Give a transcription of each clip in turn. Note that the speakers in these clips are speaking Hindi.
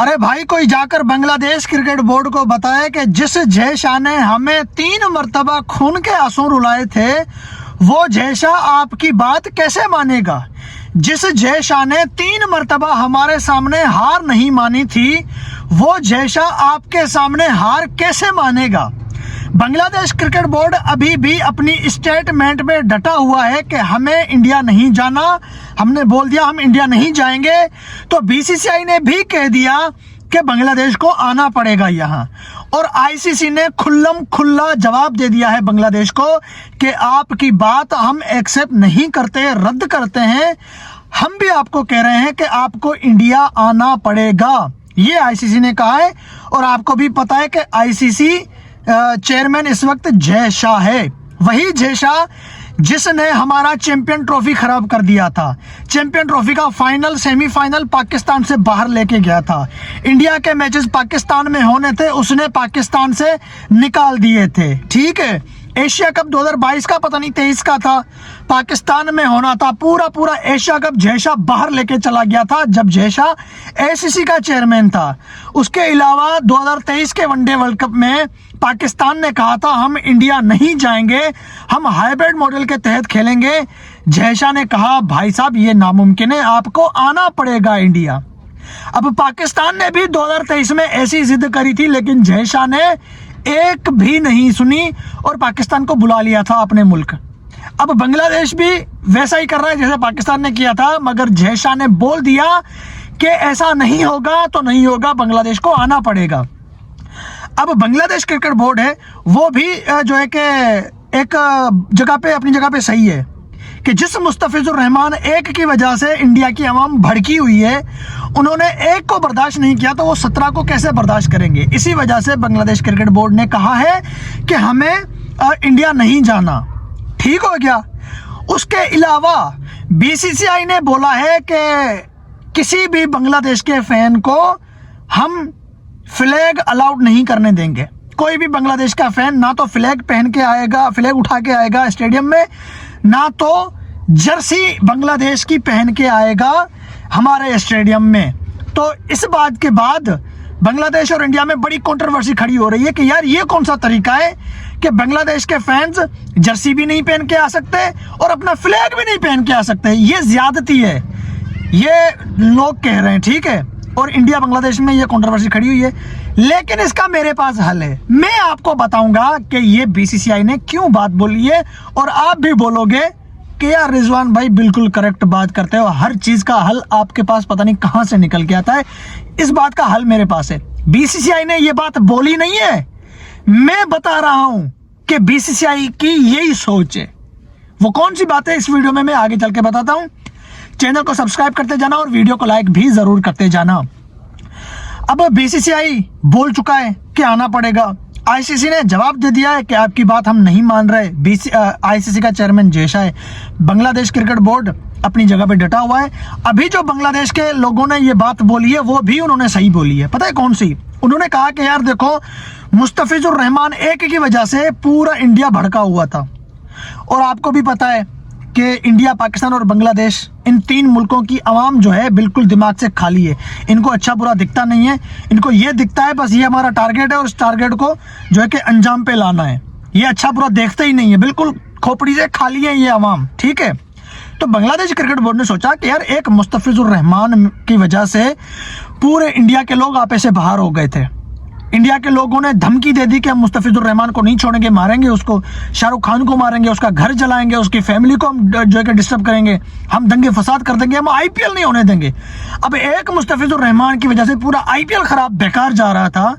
अरे भाई, कोई जाकर बांग्लादेश क्रिकेट बोर्ड को बताए कि जिस जय शाह ने हमें 3 मरतबा खून के आंसू रुलाए थे, वो जय शाह आपकी बात कैसे मानेगा। जिस जय शाह ने 3 मरतबा हमारे सामने हार नहीं मानी थी, वो जय शाह आपके सामने हार कैसे मानेगा। बांग्लादेश क्रिकेट बोर्ड अभी भी अपनी स्टेटमेंट में डटा हुआ है कि हमें इंडिया नहीं जाना। हमने बोल दिया हम इंडिया नहीं जाएंगे, तो बीसीसीआई ने भी कह दिया कि बांग्लादेश को आना पड़ेगा यहाँ। और आईसीसी ने खुल्लम खुल्ला जवाब दे दिया है बांग्लादेश को कि आपकी बात हम एक्सेप्ट नहीं करते, रद्द करते हैं। हम भी आपको कह रहे हैं कि आपको इंडिया आना पड़ेगा, ये आईसीसी ने कहा है। और आपको भी पता है कि आईसीसी चेयरमैन इस वक्त जय शाह है, वही जय शाह जिसने हमारा चैंपियन ट्रॉफी खराब कर दिया था। चैंपियन ट्रॉफी का फाइनल सेमीफाइनल पाकिस्तान से बाहर लेके गया था। इंडिया के मैचेस पाकिस्तान में होने थे, उसने पाकिस्तान से निकाल दिए थे। ठीक है, एशिया कप 2022 का पता नहीं 23 का था, पाकिस्तान में होना था। पूरा एशिया कप जय शाह बाहर लेके चला गया था जब जय शाह एसीसी का चेयरमैन था। उसके अलावा 2023 के वनडे वर्ल्ड कप में पाकिस्तान ने कहा था हम इंडिया नहीं जाएंगे, हम हाइब्रिड मॉडल के तहत खेलेंगे। जय शाह ने कहा भाई साहब ये नामुमकिन है, आपको आना पड़ेगा इंडिया। अब पाकिस्तान ने भी 2023 में ऐसी जिद करी थी, लेकिन जय शाह ने एक भी नहीं सुनी और पाकिस्तान को बुला लिया था अपने मुल्क। अब बांग्लादेश भी वैसा ही कर रहा है जैसे पाकिस्तान ने किया था, मगर जय शाह ने बोल दिया कि ऐसा नहीं होगा तो नहीं होगा, बांग्लादेश को आना पड़ेगा। अब बांग्लादेश क्रिकेट बोर्ड है वो भी जो है कि एक जगह पे अपनी जगह पे सही है कि जिस मुस्तफिजुर रहमान एक की वजह से इंडिया की आवाम भड़की हुई है, उन्होंने एक को बर्दाश्त नहीं किया तो वो 17 को कैसे बर्दाश्त करेंगे। इसी वजह से बांग्लादेश क्रिकेट बोर्ड ने कहा है कि हमें इंडिया नहीं जाना। ठीक हो गया। उसके अलावा बीसीसीआई ने बोला है कि किसी भी बांग्लादेश के फैन को हम फ्लैग अलाउड नहीं करने देंगे। कोई भी बांग्लादेश का फैन ना तो फ्लैग पहन के आएगा, फ्लैग उठा के आएगा स्टेडियम में, ना तो जर्सी बांग्लादेश की पहन के आएगा हमारे स्टेडियम में। तो इस बात के बाद बांग्लादेश और इंडिया में बड़ी कंट्रोवर्सी खड़ी हो रही है कि यार ये कौन सा तरीका है कि बांग्लादेश के फैंस जर्सी भी नहीं पहन के आ सकते और अपना फ्लैग भी नहीं पहन के आ सकते। ये ज्यादती है, ये लोग कह रहे हैं। ठीक है, और इंडिया बांग्लादेश में ये कंट्रोवर्सी खड़ी हुई है, लेकिन इसका मेरे पास हल है। मैं आपको बताऊंगा कि ये बीसीसीआई ने क्यों बात बोली है, और आप भी बोलोगे कि यार रिजवान भाई बिल्कुल करेक्ट बात करते हो, हर चीज का हल आपके पास पता नहीं कहां से निकल के आता है। इस बात का हल मेरे पास है। बीसीसीआई ने ये बात बोली नहीं है, मैं बता रहा हूं कि बीसीसीआई की यही सोच है। वो कौन सी बात है इस वीडियो में मैं आगे चल के बताता हूं। चैनल को सब्सक्राइब करते जाना और वीडियो को लाइक भी जरूर करते जाना। अब बीसीसीआई बोल चुका है कि आना पड़ेगा। आईसीसी ने जवाब दे दिया है कि आपकी बात हम नहीं मान रहे। आईसीसी का चेयरमैन जय शाह है। बांग्लादेश क्रिकेट बोर्ड अपनी जगह पे डटा हुआ है। अभी जो बांग्लादेश के लोगों ने ये बात बोली है वो भी उन्होंने सही बोली है। पता है कौन सी? उन्होंने कहा कि यार देखो, मुस्तफिजुर रहमान एक की वजह से पूरा इंडिया भड़का हुआ था। और आपको भी पता है कि इंडिया, पाकिस्तान और बांग्लादेश, इन 3 मुल्कों की आवाम जो है बिल्कुल दिमाग से खाली है। इनको अच्छा बुरा दिखता नहीं है, इनको ये दिखता है बस ये हमारा टारगेट है और उस टारगेट को जो है कि अंजाम पे लाना है। ये अच्छा बुरा देखते ही नहीं है, बिल्कुल खोपड़ी से खाली है ये आवाम। ठीक है, तो बांग्लादेश क्रिकेट बोर्ड ने सोचा कि यार एक मुस्तफिजुर रहमान की वजह से पूरे इंडिया के लोग आपे से बाहर हो गए थे। इंडिया के लोगों ने धमकी दे दी कि हम मुस्तफिजुर रहमान को नहीं छोड़ेंगे, मारेंगे उसको, शाहरुख खान को मारेंगे, उसका घर जलाएंगे, उसकी फैमिली को हम जो है कि डिस्टर्ब करेंगे, हम दंगे फसाद कर देंगे, हम आईपीएल नहीं होने देंगे। अब एक मुस्तफिजुर रहमान की वजह से पूरा आईपीएल खराब बेकार जा रहा था।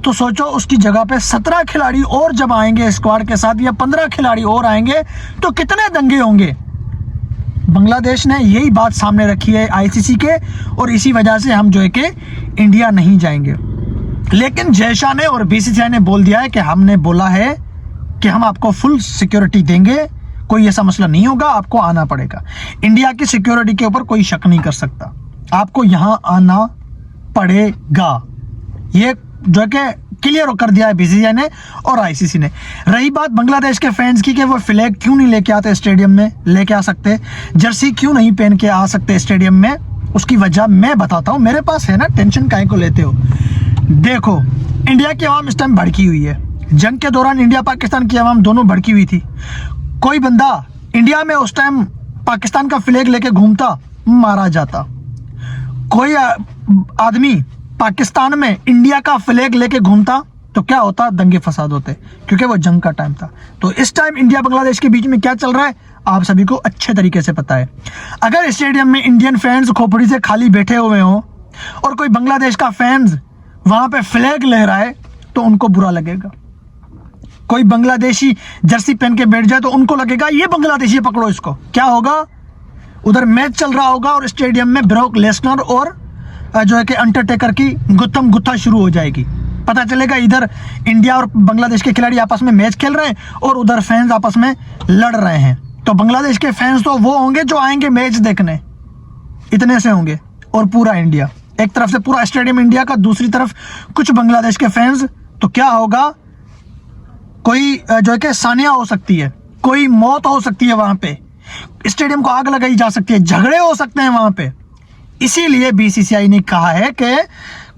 तो सोचो उसकी जगह पे 17 खिलाड़ी और जब आएंगे स्क्वाड के साथ, या 15 खिलाड़ी और आएंगे तो कितने दंगे होंगे। बांग्लादेश ने यही बात सामने रखी है आईसीसी के, और इसी वजह से हम जो है कि इंडिया नहीं जाएंगे। लेकिन जय शाह ने और बीसीसीआई ने बोल दिया है कि हमने बोला है कि हम आपको फुल सिक्योरिटी देंगे, कोई ऐसा मसला नहीं होगा, आपको आना पड़ेगा। इंडिया की सिक्योरिटी के ऊपर कोई शक नहीं कर सकता, आपको यहां आना पड़ेगा। ये जो है कि क्लियर कर दिया है बीसीसीआई ने और आईसीसी ने। रही बात बांग्लादेश के फैंस की कि वो फ्लैग क्यों नहीं लेके आते स्टेडियम में, लेके आ सकते, जर्सी क्यों नहीं पहन के आ सकते स्टेडियम में, उसकी वजह मैं बताता हूँ, मेरे पास है ना, टेंशन काहे को लेते हो। देखो, इंडिया की आवाम इस टाइम भड़की हुई है। जंग के दौरान इंडिया पाकिस्तान की आवाम दोनों भड़की हुई थी। कोई बंदा इंडिया में उस टाइम पाकिस्तान का फ्लैग लेके घूमता, मारा जाता। कोई आदमी पाकिस्तान में इंडिया का फ्लैग लेके घूमता तो क्या होता, दंगे फसाद होते, क्योंकि वो जंग का टाइम था। तो इस टाइम इंडिया बांग्लादेश के बीच में क्या चल रहा है आप सभी को अच्छे तरीके से पता है। अगर स्टेडियम में इंडियन फैंस खोपड़ी से खाली बैठे हुए हों और कोई बांग्लादेश का फैंस वहां पे फ्लैग लहराए तो उनको बुरा लगेगा। कोई बांग्लादेशी जर्सी पहन के बैठ जाए तो उनको लगेगा ये बांग्लादेशी, पकड़ो इसको। क्या होगा, उधर मैच चल रहा होगा और स्टेडियम में ब्रॉक लेसनर और जो है कि अंडरटेकर की गुत्थम गुत्था शुरू हो जाएगी। पता चलेगा इधर इंडिया और बांग्लादेश के खिलाड़ी आपस में मैच खेल रहे हैं और उधर फैंस आपस में लड़ रहे हैं। तो बांग्लादेश के फैंस तो वो होंगे जो आएंगे मैच देखने, इतने से होंगे, और पूरा इंडिया, एक तरफ से पूरा स्टेडियम इंडिया का, दूसरी तरफ कुछ बांग्लादेश के फैंस। तो क्या होगा, कोई जो है कि सानिया हो सकती है, कोई मौत हो सकती है वहां पे, स्टेडियम को आग लगाई जा सकती है, झगड़े हो सकते हैं वहां पे। इसीलिए बीसीसीआई ने कहा है कि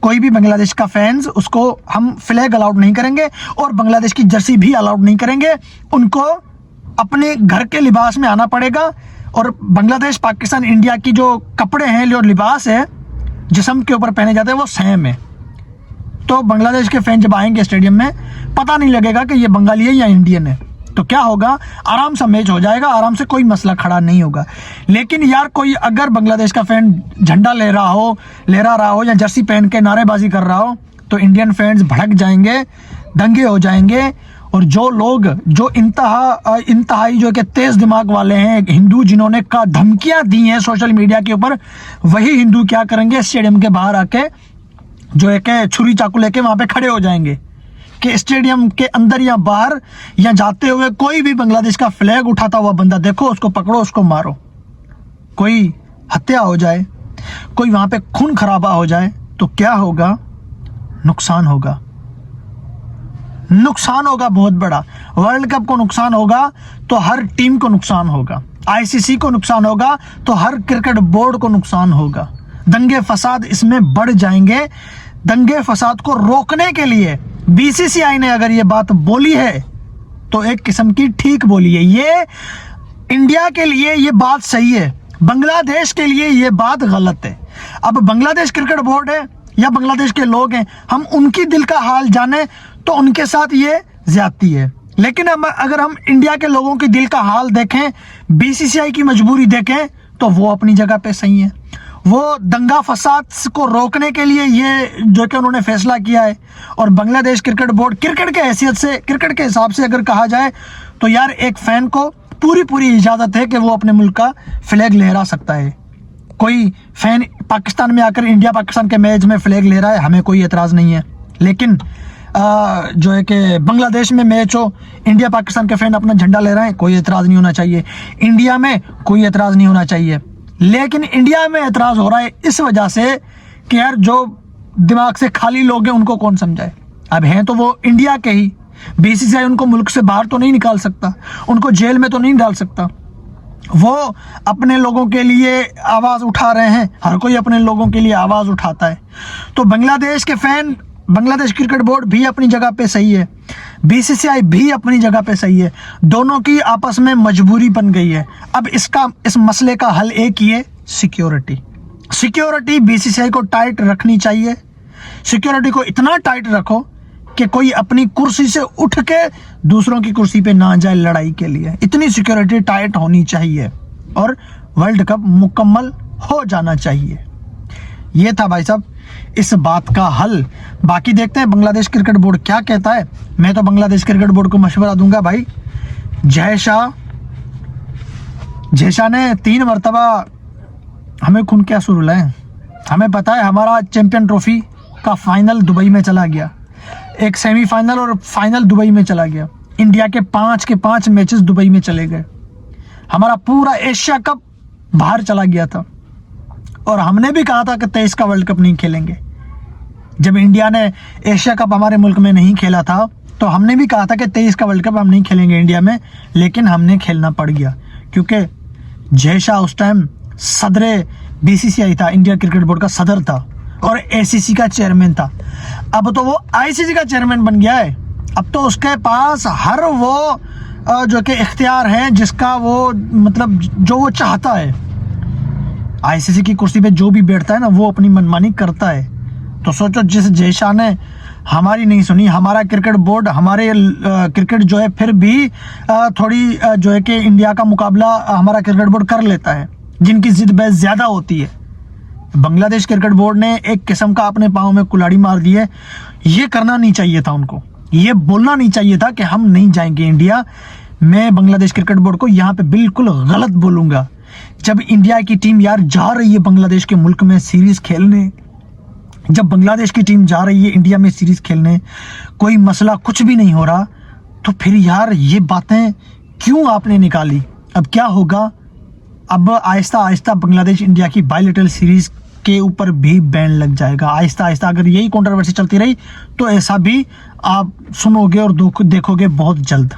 कोई भी बांग्लादेश का फैंस, उसको हम फ्लैग अलाउड नहीं करेंगे और बांग्लादेश की जर्सी भी अलाउड नहीं करेंगे। उनको अपने घर के लिबास में आना पड़ेगा। और बांग्लादेश, पाकिस्तान, इंडिया की जो कपड़े हैं, जो लिबास है जिस्म के ऊपर पहने जाते हैं, वो सेम है। तो बांग्लादेश के फैन जब आएंगे स्टेडियम में, पता नहीं लगेगा कि ये बंगाली है या इंडियन है। तो क्या होगा, आराम से मैच हो जाएगा, आराम से, कोई मसला खड़ा नहीं होगा। लेकिन यार कोई अगर बांग्लादेश का फैन झंडा लहरा रहा हो या जर्सी पहन के नारेबाजी कर रहा हो तो इंडियन फैंस भड़क जाएंगे, दंगे हो जाएंगे। और जो लोग जो इंतहाई जो कि तेज दिमाग वाले हैं, हिंदू जिन्होंने का धमकियां दी हैं सोशल मीडिया के ऊपर, वही हिंदू क्या करेंगे, स्टेडियम के बाहर आके जो है कि छुरी चाकू लेके वहां पे खड़े हो जाएंगे कि स्टेडियम के अंदर या बाहर या जाते हुए कोई भी बांग्लादेश का फ्लैग उठाता हुआ बंदा देखो, उसको पकड़ो, उसको मारो। कोई हत्या हो जाए, कोई वहां पे खून खराबा हो जाए तो क्या होगा, नुकसान होगा, नुकसान होगा बहुत बड़ा। वर्ल्ड कप को नुकसान होगा तो हर टीम को नुकसान होगा, आईसीसी को नुकसान होगा तो हर क्रिकेट बोर्ड को नुकसान होगा। दंगे फसाद इसमें बढ़ जाएंगे। दंगे फसाद को रोकने के लिए बीसीसीआई ने अगर ये बात बोली है तो एक किस्म की ठीक बोली है। ये इंडिया के लिए ये बात सही है, बांग्लादेश के लिए ये बात गलत है। अब बांग्लादेश क्रिकेट बोर्ड है या बांग्लादेश के लोग हैं, हम उनकी दिल का हाल जाने तो उनके साथ ये ज्यादती है। लेकिन अगर हम इंडिया के लोगों के दिल का हाल देखें, बीसीसीआई की मजबूरी देखें, तो वो अपनी जगह पे सही है। वो दंगा फसाद को रोकने के लिए ये जो कि उन्होंने फैसला किया है। और बांग्लादेश क्रिकेट बोर्ड, क्रिकेट के हैसियत से, क्रिकेट के हिसाब से अगर कहा जाए तो यार एक फैन को पूरी इजाजत है कि वो अपने मुल्क का फ्लैग लहरा सकता है। कोई फैन पाकिस्तान में आकर इंडिया पाकिस्तान के मैच में फ्लैग लहरा है, हमें कोई एतराज़ नहीं है। लेकिन जो है कि बांग्लादेश में मैच हो, इंडिया पाकिस्तान के फैन अपना झंडा ले रहे हैं, कोई एतराज़ नहीं होना चाहिए। इंडिया में कोई एतराज़ नहीं होना चाहिए। लेकिन इंडिया में एतराज़ हो रहा है इस वजह से कि यार जो दिमाग से खाली लोग हैं उनको कौन समझाए। अब हैं तो वो इंडिया के ही, बीसीसीआई उनको मुल्क से बाहर तो नहीं निकाल सकता, उनको जेल में तो नहीं डाल सकता। वो अपने लोगों के लिए आवाज़ उठा रहे हैं, हर कोई अपने लोगों के लिए आवाज़ उठाता है। तो बांग्लादेश के फैन, बांग्लादेश क्रिकेट बोर्ड भी अपनी जगह पे सही है, बीसीसीआई भी अपनी जगह पे सही है। दोनों की आपस में मजबूरी बन गई है। अब इस मसले का हल एक ही है, सिक्योरिटी बीसीसीआई को टाइट रखनी चाहिए। सिक्योरिटी को इतना टाइट रखो कि कोई अपनी कुर्सी से उठ के दूसरों की कुर्सी पे ना जाए लड़ाई के लिए। इतनी सिक्योरिटी टाइट होनी चाहिए और वर्ल्ड कप मुकम्मल हो जाना चाहिए। ये था भाई साहब इस बात का हल। बाकी देखते हैं बांग्लादेश क्रिकेट बोर्ड क्या कहता है। मैं तो बांग्लादेश क्रिकेट बोर्ड को मशवरा दूंगा भाई, जय शाह ने 3 मरतबा हमें खून के आंसू रुलाए। हमें पता है हमारा चैंपियन ट्रॉफी का फाइनल दुबई में चला गया, एक सेमीफाइनल और फाइनल दुबई में चला गया। इंडिया के 5 मैचेस दुबई में चले गए। हमारा पूरा एशिया कप बाहर चला गया था और हमने भी कहा था कि 23 का वर्ल्ड कप नहीं खेलेंगे। जब इंडिया ने एशिया कप हमारे मुल्क में नहीं खेला था तो हमने भी कहा था कि 23 का वर्ल्ड कप हम नहीं खेलेंगे इंडिया में, लेकिन हमने खेलना पड़ गया क्योंकि जय शाह उस टाइम सदरे बीसीसीआई था, इंडिया क्रिकेट बोर्ड का सदर था, और एसीसी का चेयरमैन था। अब तो वो आईसीसी का चेयरमैन बन गया है। अब तो उसके पास हर वो जो कि इख्तियार है जिसका वो मतलब जो वो चाहता है। आईसीसी की कुर्सी पे जो भी बैठता है ना, वो अपनी मनमानी करता है। तो सोचो, जिस जय शाह ने हमारी नहीं सुनी, हमारा क्रिकेट बोर्ड, हमारे क्रिकेट जो है फिर भी थोड़ी जो है कि इंडिया का मुकाबला हमारा क्रिकेट बोर्ड कर लेता है, जिनकी जिद बहस ज़्यादा होती है। बांग्लादेश क्रिकेट बोर्ड ने एक किस्म का अपने पाँव में कुल्हाड़ी मार दी है। ये करना नहीं चाहिए था उनको, ये बोलना नहीं चाहिए था कि हम नहीं जाएंगे इंडिया। मैं बांग्लादेश क्रिकेट बोर्ड को यहाँ पे बिल्कुल गलत बोलूँगा। जब इंडिया की टीम यार जा रही है बांग्लादेश के मुल्क में सीरीज़ खेलने, जब बांग्लादेश की टीम जा रही है इंडिया में सीरीज़ खेलने, कोई मसला कुछ भी नहीं हो रहा, तो फिर यार ये बातें क्यों आपने निकाली? अब क्या होगा? अब आहिस्ता आहिस्ता बांग्लादेश इंडिया की बायलैटरल सीरीज़ के ऊपर भी बैन लग जाएगा। आहिस्ता आहिस्ता अगर यही कंट्रोवर्सी चलती रही तो ऐसा भी आप सुनोगे और देखोगे बहुत जल्द।